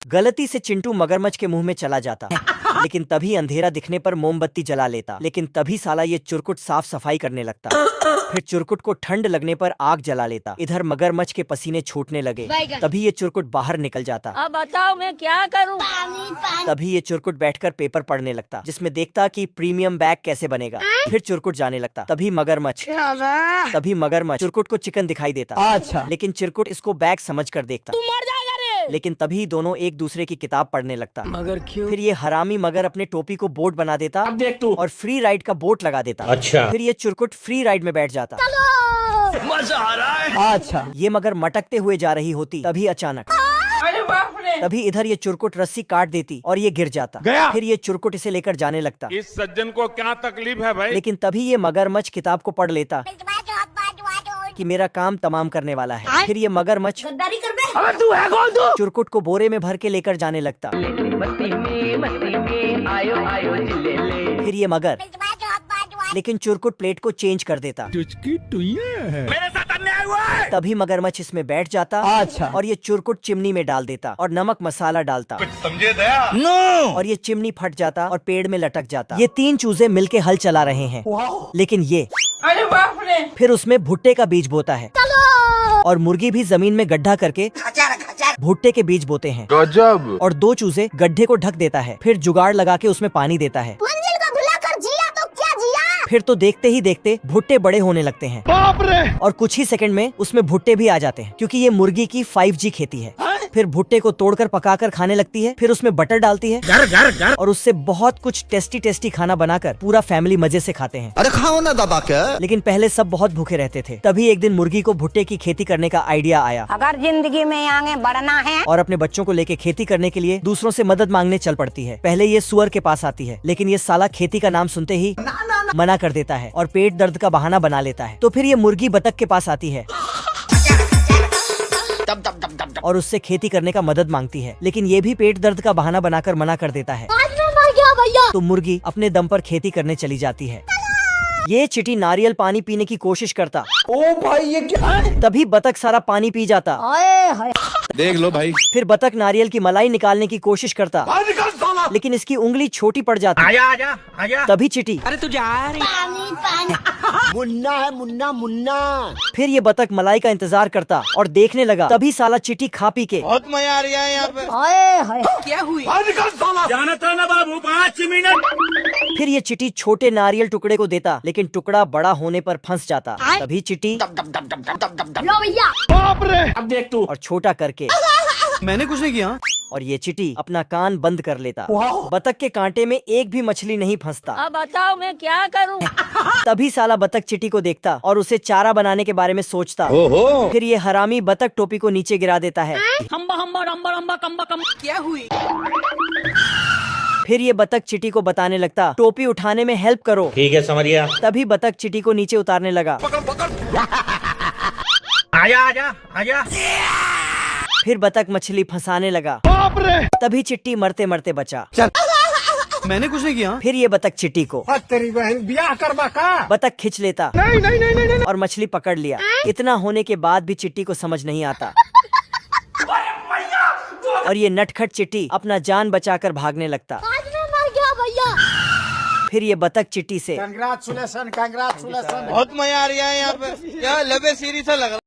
गलती से चिंटू मगरमच्छ के मुंह में चला जाता लेकिन तभी अंधेरा दिखने पर मोमबत्ती जला लेता। लेकिन तभी साला ये चुरकुट साफ सफाई करने लगता। फिर चुरकुट को ठंड लगने पर आग जला लेता। इधर मगरमच्छ के पसीने छूटने लगे। तभी ये चुरकुट बाहर निकल जाता। अब बताओ मैं क्या करूं? तभी ये चुरकुट बैठकर पेपर पढ़ने लगता, जिसमें देखता कि प्रीमियम बैग कैसे बनेगा। फिर चुरकुट जाने लगता। तभी मगरमच्छ चुरकुट को चिकन दिखाई देता। अच्छा। लेकिन चिरकुट इसको बैग समझ कर देखता। तू मर जाएगा रे। लेकिन तभी दोनों एक दूसरे की किताब पढ़ने लगता। मगर क्यों? फिर ये हरामी मगर अपने टोपी को बोट बना देता। अब देख तू। और फ्री राइड का बोट लगा देता। अच्छा। फिर ये चुरकुट फ्री राइड में बैठ जाता। मजा आ रहा है। अच्छा। ये मगर मटकते हुए जा रही होती। तभी अचानक अरे बाप रे। तभी इधर ये चुरकुट रस्सी काट देती और ये गिर जाता। गया। फिर ये चुरकुट इसे लेकर जाने लगता। इस सज्जन को क्या तकलीफ है भाई? लेकिन तभी ये मगरमच्छ किताब को पढ़ लेता कि मेरा काम तमाम करने वाला है। फिर ये मगरमच्छ गद्दारी कर बे। अबे तू है कौन तू? चुरकुट को बोरे में भर के लेकर जाने लगता। फिर ये मगर लेकिन चुरकुट प्लेट को चेंज कर देता। मेरे साथ अन्याय हुआ है। तभी मगरमच्छ इसमें बैठ जाता। अच्छा। और ये चुरकुट चिमनी में डाल देता और नमक मसाला डालता समझे दया? नो। और ये चिमनी फट जाता और पेड़ में लटक जाता। ये तीन चूजे मिलके हल चला रहे हैं। लेकिन ये अरे बाप रे। फिर उसमें भुट्टे का बीज बोता है। और मुर्गी भी जमीन में गड्ढा करके भुट्टे के बीज बोते हैं। गजब। और दो चूजे गड्ढे को ढक देता है। फिर जुगाड़ लगा के उसमें पानी देता है। मंजिल को भुलाकर जिया तो क्या जिया। फिर तो देखते ही देखते भुट्टे बड़े होने लगते हैं। बाप रे। और कुछ ही सेकंड में उसमें भुट्टे भी आ जाते हैं, क्योंकि ये मुर्गी की 5G खेती है। फिर भुट्टे को तोड़कर पकाकर खाने लगती है। फिर उसमें बटर डालती है। घर। और उससे बहुत कुछ टेस्टी टेस्टी खाना बनाकर पूरा फैमिली मजे से खाते हैं। अरे खाओ ना दादा क्या? लेकिन पहले सब बहुत भूखे रहते थे। तभी एक दिन मुर्गी को भुट्टे की खेती करने का आइडिया आया। अगर जिंदगी में आगे बढ़ना है और अपने बच्चों को लेके खेती करने के लिए दूसरों से मदद मांगने चल पड़ती है। पहले ये सुअर के पास आती है, लेकिन ये साला खेती का नाम सुनते ही मना कर देता है और पेट दर्द का बहाना बना लेता है। तो फिर ये मुर्गी बतख के पास आती है और उससे खेती करने का मदद मांगती है, लेकिन ये भी पेट दर्द का बहाना बनाकर मना कर देता है। आज मैं मर गया भैया। तो मुर्गी अपने दम पर खेती करने चली जाती है। ये चिटी नारियल पानी पीने की कोशिश करता। ओ भाई ये क्या है? तभी बतख सारा पानी पी जाता। ओए हाय। देख लो भाई। फिर बतख नारियल की मलाई निकालने की कोशिश करता, लेकिन इसकी उंगली छोटी पड़ जाती। आजा। तभी चिटी अरे तू जा रही। मुन्ना है मुन्ना। फिर ये बतख मलाई का इंतजार करता और देखने लगा। तभी साला चिटी खा पी के बहुत मजा आ रहा है यहाँ पे। ओए हाय। क्या हुई? जाना था ना बाबू, 5 मिनट। फिर ये चिटी छोटे नारियल टुकड़े को देता, लेकिन टुकड़ा बड़ा होने पर फंस जाता। तभी चिटी लो भैया। बाप रे। अब देख तू। और छोटा करके मैंने कुछ नहीं किया। और ये चिटी अपना कान बंद कर लेता। बतख के कांटे में एक भी मछली नहीं फंसता। अब बताओ मैं क्या करूं? तभी साला बतख चिटी को देखता और उसे चारा बनाने के बारे में सोचता। फिर ये हरामी बतख टोपी को नीचे गिरा देता है। हम्बा हम्बा रम्बा रम्बा कम्बा कम। क्या हुई? फिर ये बतख चिटी को बताने लगता, टोपी उठाने में हेल्प करो। ठीक है समझिया। तभी बतख चिटी को नीचे उतारने लगा। आजा। फिर बतख मछली फंसाने लगा। बाप रे। तभी चिट्टी मरते मरते बचा। मैंने कुछ नहीं किया। फिर ये बतख चिट्टी को तेरी बहन ब्याह करवा का। बतख खिंच लेता। नहीं। और मछली पकड़ लिया। इतना होने के बाद भी चिट्टी को समझ नहीं आता। और ये नटखट चिट्टी अपना जान बचाकर भागने लगता। आज मैं मर गया भैया। फिर ये बतख चिट्टी से कंग्रेचुलेशन। बहुत मजा आ रहा है यहाँ पे। यहाँ लबे सीरी सा लग रहा है।